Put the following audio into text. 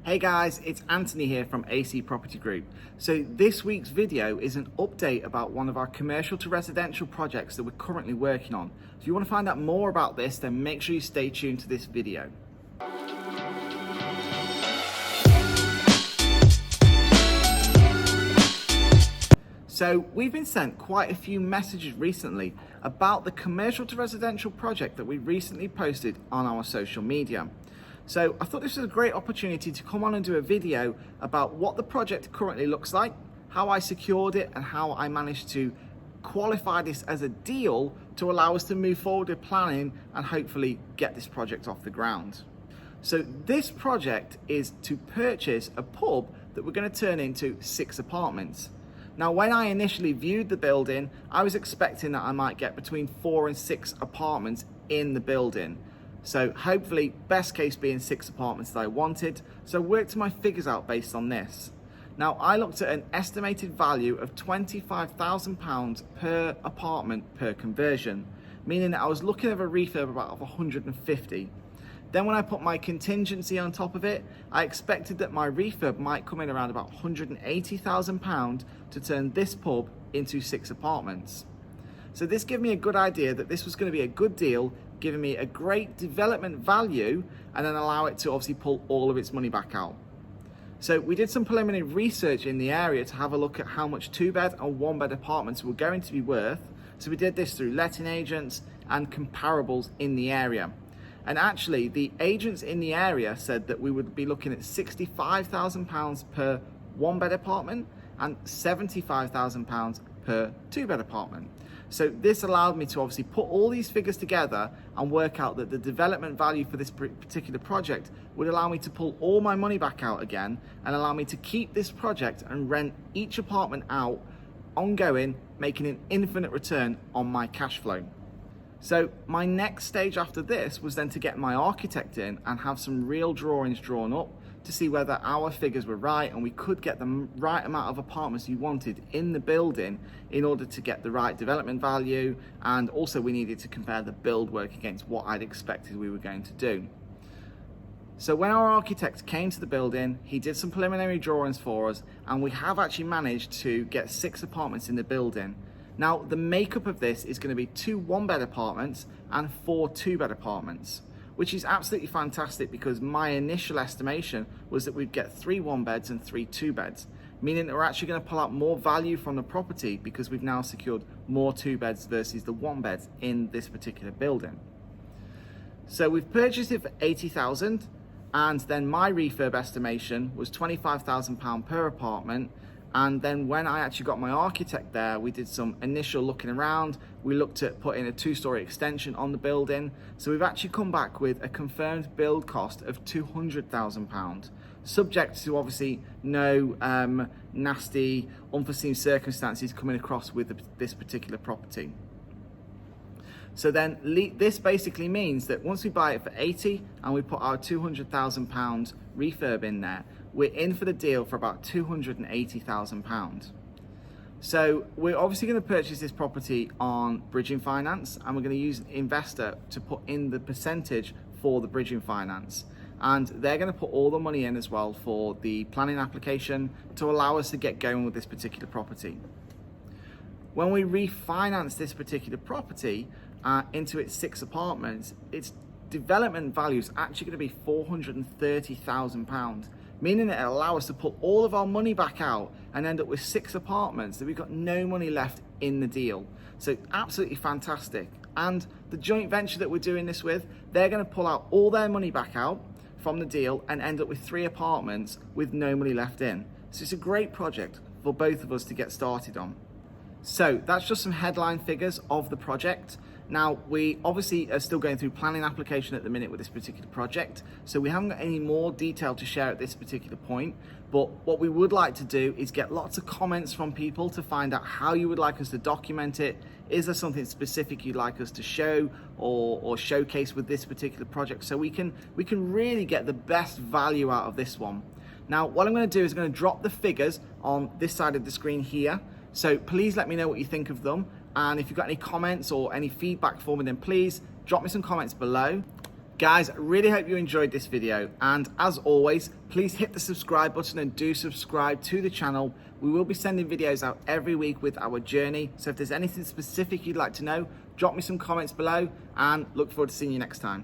Hey guys, it's Anthony here from AC Property Group. So this week's video is an update about one of our commercial to residential projects that we're currently working on. So if you want to find out more about this, then make sure you stay tuned to this video. So we've been sent quite a few messages recently about the commercial to residential project that we recently posted on our social media. So I thought this was a great opportunity to come on and do a video about what the project currently looks like, how I secured it, and how I managed to qualify this as a deal to allow us to move forward with planning and hopefully get this project off the ground. So this project is to purchase a pub that we're going to turn into 6 apartments. Now, when I initially viewed the building, I was expecting that I might get between 4 and 6 apartments in the building. So hopefully, best case being 6 apartments that I wanted. So I worked my figures out based on this. Now, I looked at an estimated value of £25,000 per apartment per conversion, meaning that I was looking at a refurb of about 150. Then when I put my contingency on top of it, I expected that my refurb might come in around about £180,000 to turn this pub into 6 apartments. So this gave me a good idea that this was going to be a good deal, giving me a great development value, and then allow it to obviously pull all of its money back out. So we did some preliminary research in the area to have a look at how much 2-bed and 1-bed apartments were going to be worth. So we did this through letting agents and comparables in the area. And actually, the agents in the area said that we would be looking at £65,000 per 1-bed apartment and £75,000 per 2-bed apartment. So this allowed me to obviously put all these figures together and work out that the development value for this particular project would allow me to pull all my money back out again and allow me to keep this project and rent each apartment out ongoing, making an infinite return on my cash flow. So my next stage after this was then to get my architect in and have some real drawings drawn up to see whether our figures were right and we could get the right amount of apartments you wanted in the building in order to get the right development value, and also we needed to compare the build work against what I'd expected we were going to do. So when our architect came to the building, he did some preliminary drawings for us, and we have actually managed to get 6 apartments in the building. Now, the makeup of this is going to be 2 1-bed apartments and 4 2-bed apartments, which is absolutely fantastic because my initial estimation was that we'd get 3 1-beds and 3 2-beds, meaning that we're actually going to pull out more value from the property because we've now secured more 2-beds versus the 1-beds in this particular building. So we've purchased it for £80,000, and then my refurb estimation was £25,000 per apartment. And then when I actually got my architect there, we did some initial looking around. We looked at putting a 2-story extension on the building. So we've actually come back with a confirmed build cost of £200,000, subject to obviously no nasty, unforeseen circumstances coming across with this particular property. So then this basically means that once we buy it for 80 and we put our £200,000 refurb in there, we're in for the deal for about £280,000. So we're obviously going to purchase this property on bridging finance, and we're going to use an investor to put in the percentage for the bridging finance. And they're going to put all the money in as well for the planning application to allow us to get going with this particular property. When we refinance this particular property into its 6 apartments, its development value is actually going to be £430,000, meaning that it'll allow us to pull all of our money back out and end up with 6 apartments that we've got no money left in the deal. So absolutely fantastic. And the joint venture that we're doing this with, they're going to pull out all their money back out from the deal and end up with 3 apartments with no money left in. So it's a great project for both of us to get started on. So that's just some headline figures of the project. Now, we obviously are still going through planning application at the minute with this particular project, so we haven't got any more detail to share at this particular point, but what we would like to do is get lots of comments from people to find out how you would like us to document it. Is there something specific you'd like us to show or showcase with this particular project, so we can really get the best value out of this one. Now, what I'm going to do is I'm going to drop the figures on this side of the screen here, so please let me know what you think of them. And if you've got any comments or any feedback for me, then please drop me some comments below. Guys, I really hope you enjoyed this video, and as always, please hit the subscribe button and do subscribe to the channel. We will be sending videos out every week with our journey, so if there's anything specific you'd like to know, drop me some comments below, and look forward to seeing you next time.